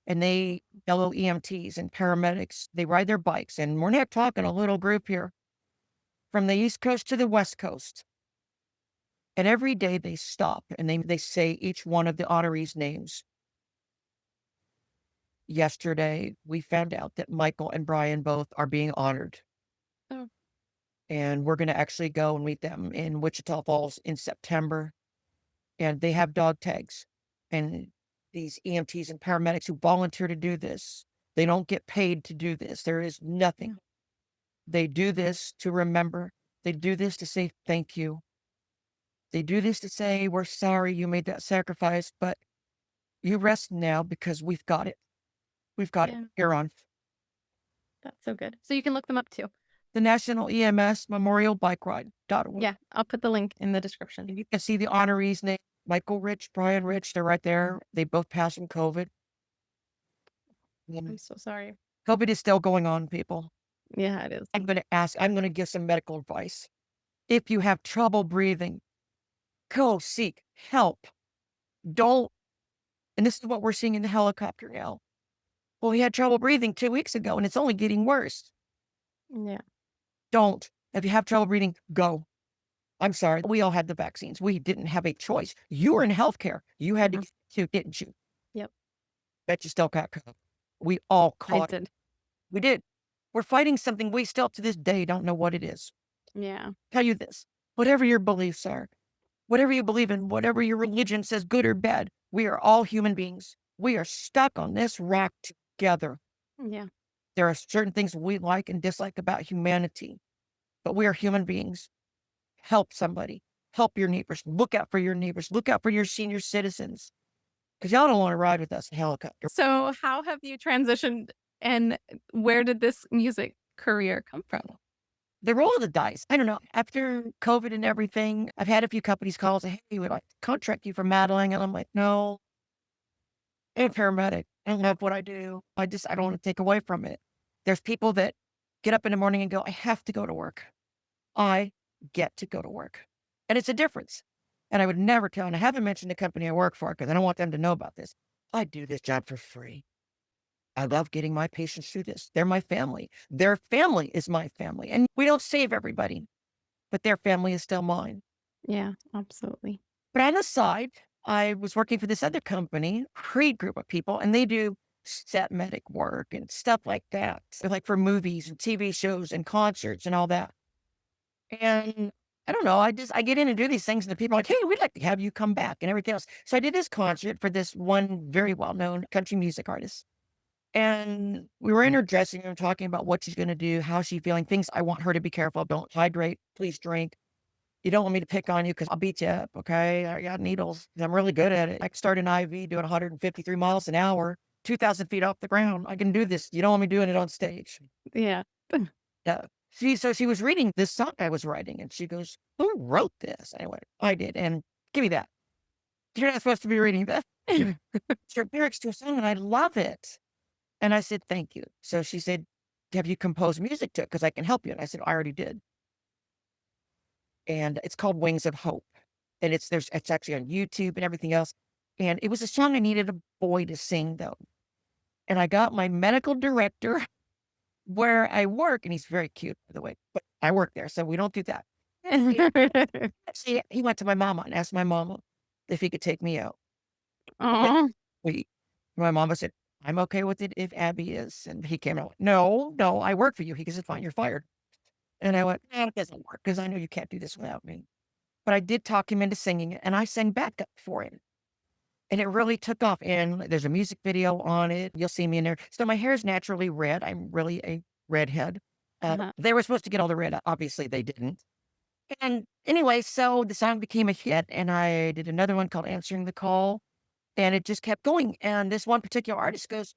And they, fellow EMTs and paramedics, they ride their bikes. And we're not talking a little group here, from the East Coast to the West Coast. And every day they stop and they say each one of the honorees' names. Yesterday, we found out that Michael and Brian both are being honored. Oh. And we're going to actually go and meet them in Wichita Falls in September. And they have dog tags. And these EMTs and paramedics who volunteer to do this, they don't get paid to do this. There is nothing. Yeah. They do this to remember. They do this to say thank you. They do this to say, we're sorry you made that sacrifice, but you rest now because we've got it. We've got it here on. That's so good. So you can look them up too. The National EMS Memorial Bike Ride.org. Yeah, I'll put the link in the description. You can see the honorees' name, Michael Rich, Brian Rich. They're right there. They both passed from COVID. I'm so sorry. COVID is still going on, people. Yeah, it is. I'm going to give some medical advice. If you have trouble breathing, go seek help. Don't, and this is what we're seeing in the helicopter now. Well, he had trouble breathing 2 weeks ago and it's only getting worse. Yeah. Don't. If you have trouble breathing, go. I'm sorry. We all had the vaccines. We didn't have a choice. You were in healthcare. You had to get to, didn't you? Yep. Bet you still got COVID. We all caught I did. it. We did. We're fighting something we still to this day don't know what it is. Yeah. Tell you this, whatever your beliefs are, whatever you believe in, whatever your religion says, good or bad, we are all human beings. We are stuck on this rock together. Yeah. There are certain things we like and dislike about humanity, but we are human beings. Help somebody. Help your neighbors. Look out for your neighbors. Look out for your senior citizens. Because y'all don't want to ride with us in a helicopter. So how have you transitioned and where did this music career come from? The roll of the dice. I don't know. After COVID and everything, I've had a few companies call and say, hey, would I contract you for modeling? And I'm like, no. I'm a paramedic. I love what I do. I don't want to take away from it. There's people that get up in the morning and go, I have to go to work. I get to go to work. And it's a difference. And I would never tell, and I haven't mentioned the company I work for because I don't want them to know about this. I do this job for free. I love getting my patients through this. They're my family. Their family is my family. And we don't save everybody, but their family is still mine. Yeah, absolutely. But on the side, I was working for this other company, great group of people, and they do set medic work and stuff like that, so like for movies and TV shows and concerts and all that. And I don't know, I get in and do these things and the people are like, hey, we'd like to have you come back and everything else. So I did this concert for this one very well-known country music artist. And we were in her dressing room talking about what she's going to do, how she's feeling, things I want her to be careful of. Don't hydrate, please drink. You don't want me to pick on you because I'll beat you up, okay? I got needles. I'm really good at it. I can start an IV doing 153 miles an hour, 2,000 feet off the ground. I can do this. You don't want me doing it on stage. Yeah. Yeah. So she was reading this song I was writing, and she goes, who wrote this? I went, I did. And give me that. You're not supposed to be reading that. It's your lyrics to a song, and I love it. And I said, thank you. So she said, have you composed music to it? Because I can help you. And I said, I already did. And it's called Wings of Hope. And it's actually on YouTube and everything else. And it was a song I needed a boy to sing, though. And I got my medical director where I work, and he's very cute, by the way, but I work there, so we don't do that. Actually, he went to my mama and asked my mama if he could take me out. Aw. My mama said, I'm okay with it if Abby is. And he came out, no, I work for you. He goes, it's fine, you're fired. And I went, it doesn't work because I know you can't do this without me. But I did talk him into singing it, and I sang backup for him. And it really took off. And there's a music video on it. You'll see me in there. So my hair is naturally red. I'm really a redhead. They were supposed to get all the red. Obviously, they didn't. And anyway, so the song became a hit. And I did another one called Answering the Call. And it just kept going. And this one particular artist goes,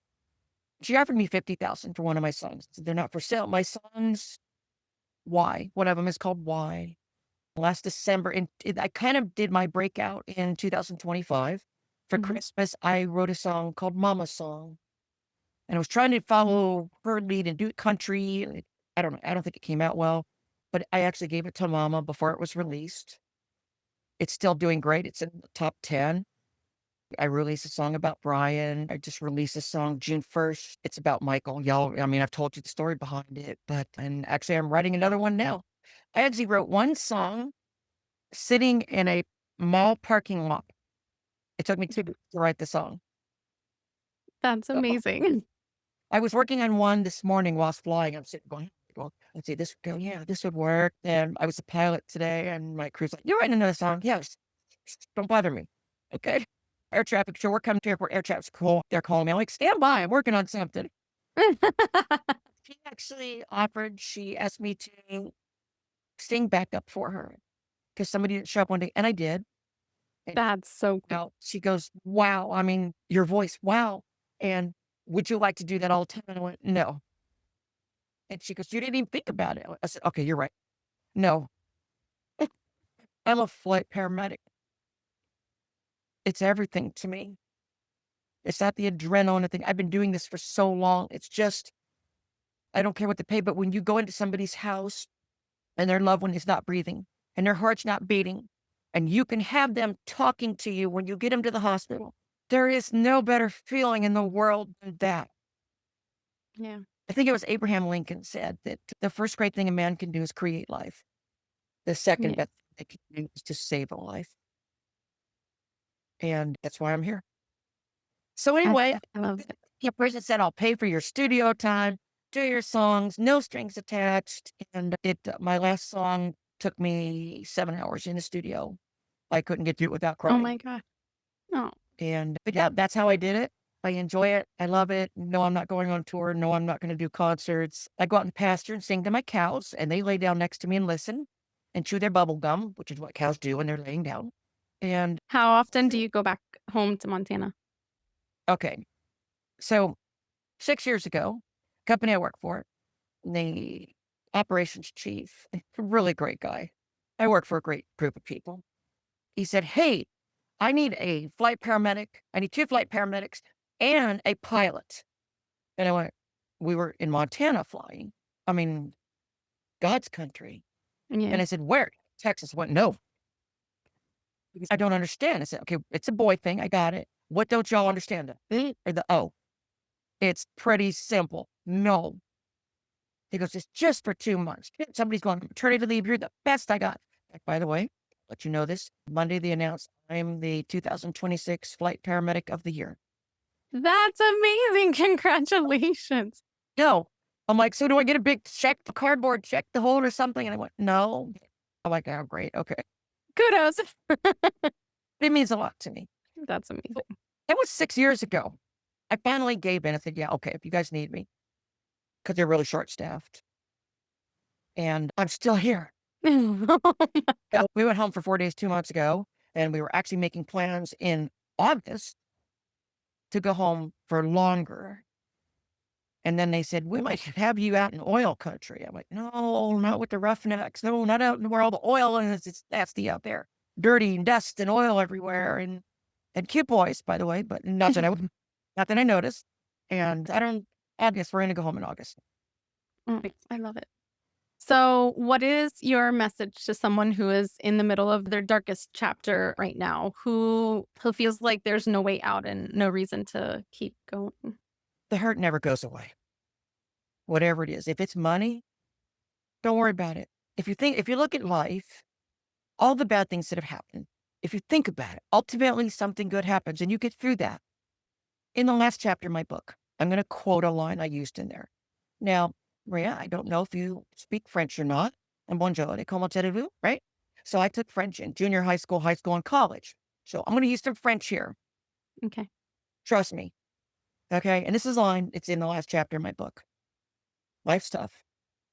she offered me $50,000 for one of my songs. They're not for sale. My songs, Why? One of them is called Why. Last December, and I kind of did my breakout in 2025. For Christmas, I wrote a song called Mama Song. And I was trying to follow her lead and do country. I don't know. I don't think it came out well, but I actually gave it to Mama before it was released. It's still doing great. It's in the top 10. I released a song about Brian. I just released a song June 1st. It's about Michael. Y'all, I mean, I've told you the story behind it, and actually I'm writing another one now. I actually wrote one song sitting in a mall parking lot. It took me 2 weeks to write the song. That's amazing. I was working on one this morning while I was flying. I'm sitting going, well, let's see, this would go, yeah, this would work. And I was a pilot today, and my crew's like, you're writing another song? Yes. Don't bother me. Okay. Air traffic, sure, we're coming to airport. Air traffic's cool. They're calling me. I'm like, stand by. I'm working on something. She actually she asked me to sing backup for her because somebody didn't show up one day, and I did. That's so cool. Now, she goes, wow, I mean, your voice, wow. And would you like to do that all the time? And I went, no. And she goes, you didn't even think about it. I said, okay, you're right. No. I'm a flight paramedic. It's everything to me. It's not the adrenaline thing. I've been doing this for so long. It's just, I don't care what they pay. But when you go into somebody's house and their loved one is not breathing and their heart's not beating, and you can have them talking to you when you get them to the hospital, there is no better feeling in the world than that. Yeah. I think it was Abraham Lincoln said that the first great thing a man can do is create life. The second best thing they can do is to save a life. And that's why I'm here. So anyway, I love it. the person said, I'll pay for your studio time, do your songs, no strings attached. And my last song took me 7 hours in the studio. I couldn't get through it without crying. Oh my God. No. But yeah, that's how I did it. I enjoy it. I love it. No, I'm not going on tour. No, I'm not going to do concerts. I go out in the pasture and sing to my cows, and they lay down next to me and listen and chew their bubble gum, which is what cows do when they're laying down. And how often do you go back home to Montana? Okay. So 6 years ago, company I work for, the operations chief, a really great guy. I work for a great group of people. He said, hey, I need a flight paramedic. I need 2 flight paramedics and a pilot. And I went, we were in Montana flying. I mean, God's country. Yeah. And I said, where? Texas. I went, no. Because I don't understand. I said, okay, it's a boy thing. I got it. What don't y'all understand? The E or the O? It's pretty simple. No. He goes, it's just for 2 months. Somebody's going on maternity leave. You're the best I got. By the way, let you know this. Monday they announced I'm the 2026 Flight Paramedic of the Year. That's amazing. Congratulations. No. I'm like, so do I get a big check, a cardboard check to hold or something? And I went, no. I'm like, oh, great. Okay. Kudos. It means a lot to me. That's amazing. That was 6 years ago. I finally gave in and said, yeah, okay, if you guys need me, because they're really short-staffed. And I'm still here. Oh my God. We went home for 4 days 2 months ago, and we were actually making plans in August to go home for longer. And then they said, we might have you out in oil country. I'm like, no, not with the roughnecks. No, not out where all the oil is. It's nasty out there. Dirty and dust and oil everywhere. And cute boys, by the way, but not that I noticed. And I guess we're going to go home in August. I love it. So, what is your message to someone who is in the middle of their darkest chapter right now, who feels like there's no way out and no reason to keep going? The hurt never goes away. Whatever it is. If it's money, don't worry about it. If you look at life, all the bad things that have happened, if you think about it, ultimately something good happens and you get through that. In the last chapter of my book, I'm going to quote a line I used in there. Now, Maria, I don't know if you speak French or not. And bonjour, comment allez-vous, right? So I took French in junior high school, and college. So I'm going to use some French here. Okay. Trust me. Okay. And this is a line, it's in the last chapter of my book. Life's tough.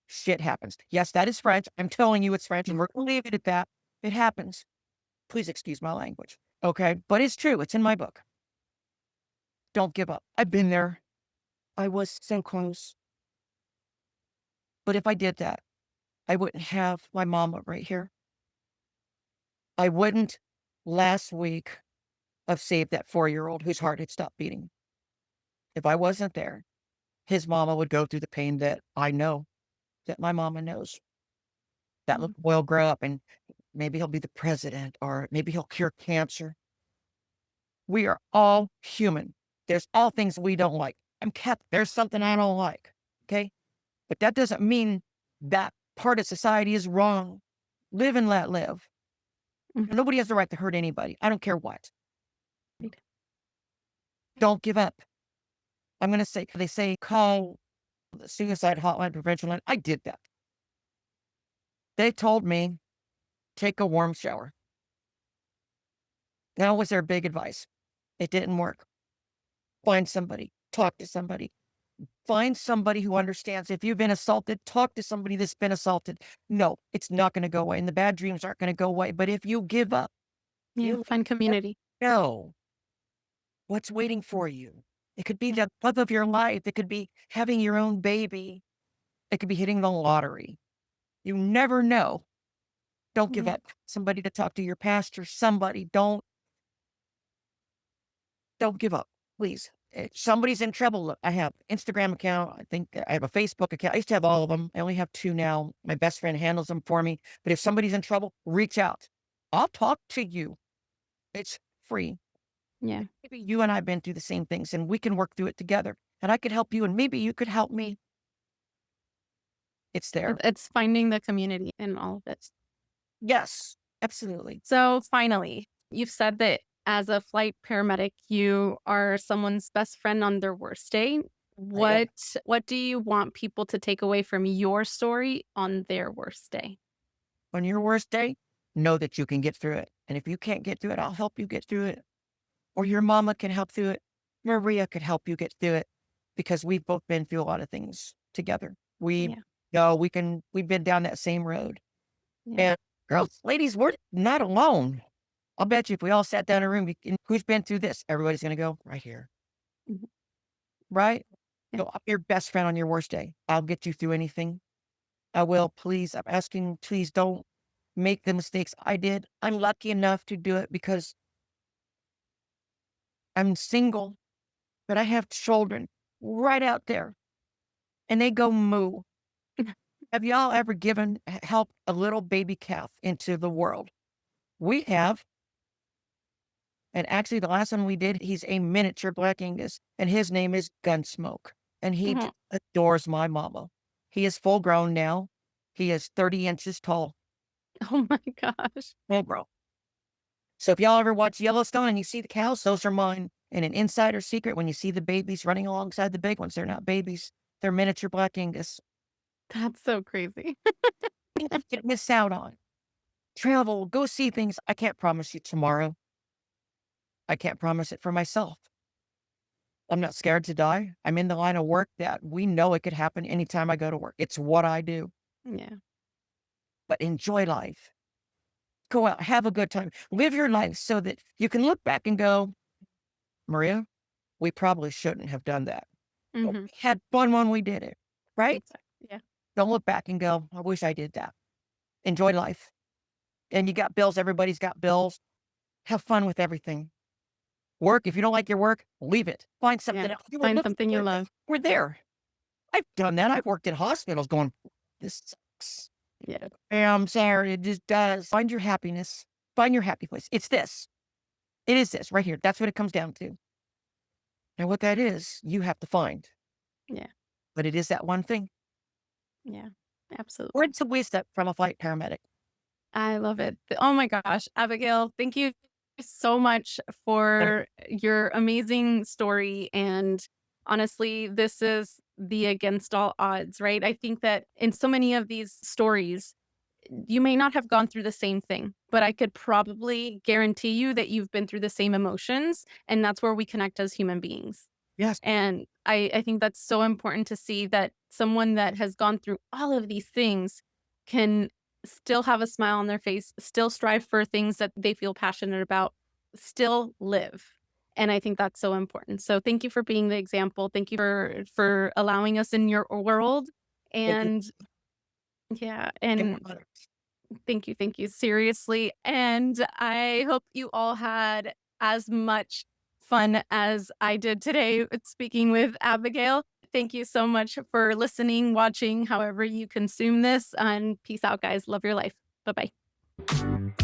Shit happens. Yes, that is French. I'm telling you it's French, and we're going to leave it at that. It happens. Please excuse my language. Okay. But it's true. It's in my book. Don't give up. I've been there. I was so close. But if I did that, I wouldn't have my mama right here. I wouldn't last week have saved that 4-year-old whose heart had stopped beating. If I wasn't there, his mama would go through the pain that I know, that my mama knows. That little boy will grow up and maybe he'll be the president or maybe he'll cure cancer. We are all human. There's all things we don't like. I'm Catholic. There's something I don't like. Okay. But that doesn't mean that part of society is wrong. Live and let live. Mhm. Nobody has the right to hurt anybody. I don't care what. Right. Don't give up. I'm going to say, they say call the suicide hotline prevention line. I did that. They told me, take a warm shower. That was their big advice. It didn't work. Find somebody, talk to somebody. Find somebody who understands. If you've been assaulted, talk to somebody that's been assaulted. No, it's not going to go away. And the bad dreams aren't going to go away. But if you give up, Yeah. Find community. know what's waiting for you. It could be the love of your life. It could be having your own baby. It could be hitting the lottery. You never know. Don't give up. Somebody to talk to, your pastor, somebody. Don't give up, please. If somebody's in trouble, look, I have Instagram account. I think I have a Facebook account. I used to have all of them. I only have 2 now. My best friend handles them for me. But if somebody's in trouble, reach out. I'll talk to you. It's free. Yeah. Maybe you and I have been through the same things and we can work through it together. And I could help you and maybe you could help me. It's there. It's finding the community in all of it. Yes, absolutely. So finally, you've said that as a flight paramedic, you are someone's best friend on their worst day. What do you want people to take away from your story on their worst day? On your worst day, know that you can get through it. And if you can't get through it, I'll help you get through it. Or your mama can help through it. Maria could help you get through it because we've both been through a lot of things together. We know we've been down that same road. Yeah. And girls, ladies, we're not alone. I'll bet you if we all sat down in a room, who's been through this? Everybody's going to go right here. Mhm. Right? Yeah. So I'm your best friend on your worst day. I'll get you through anything. I will. Please, I'm asking, please don't make the mistakes I did. I'm lucky enough to do it because I'm single, but I have children right out there and they go moo. Have y'all ever helped a little baby calf into the world? We have. And actually, the last one we did, he's a miniature Black Angus, and his name is Gunsmoke. And he Mhm. adores my mama. He is full grown now. He is 30 inches tall. Oh my gosh. Full grown. So if y'all ever watch Yellowstone and you see the cows, those are mine. And an insider secret, when you see the babies running alongside the big ones, they're not babies. They're miniature Black Angus. That's so crazy. You can't miss out on. Travel, go see things. I can't promise you tomorrow. I can't promise it for myself. I'm not scared to die. I'm in the line of work that we know it could happen anytime I go to work. It's what I do. Yeah. But enjoy life. Go out, have a good time. Live your life so that you can look back and go, Maria, we probably shouldn't have done that. But we had fun when we did it, right? Exactly. Yeah. Don't look back and go, I wish I did that. Enjoy life. And you got bills. Everybody's got bills. Have fun with everything. Work. If you don't like your work, leave it. Find something else. Find something you love. We're there. I've done that. I've worked in hospitals going, this sucks. Yeah. I'm sorry. It just does. Find your happiness. Find your happy place. It's this. It is this right here. That's what it comes down to. And what that is, you have to find. Yeah. But it is that one thing. Yeah. Absolutely. Words of wisdom from a flight paramedic. I love it. Oh my gosh, Abigail, thank you so much for your amazing story. And honestly, this is the against all odds, right? I think that in so many of these stories, you may not have gone through the same thing, but I could probably guarantee you that you've been through the same emotions. And that's where we connect as human beings. Yes. And I think that's so important to see that someone that has gone through all of these things can still have a smile on their face, still strive for things that they feel passionate about, still live. And I think that's so important. So thank you for being the example. Thank you for allowing us in your world. And yeah, and thank you, seriously. And I hope you all had as much fun as I did today speaking with Abigail. Thank you so much for listening, watching, however you consume this. And peace out, guys. Love your life. Bye-bye.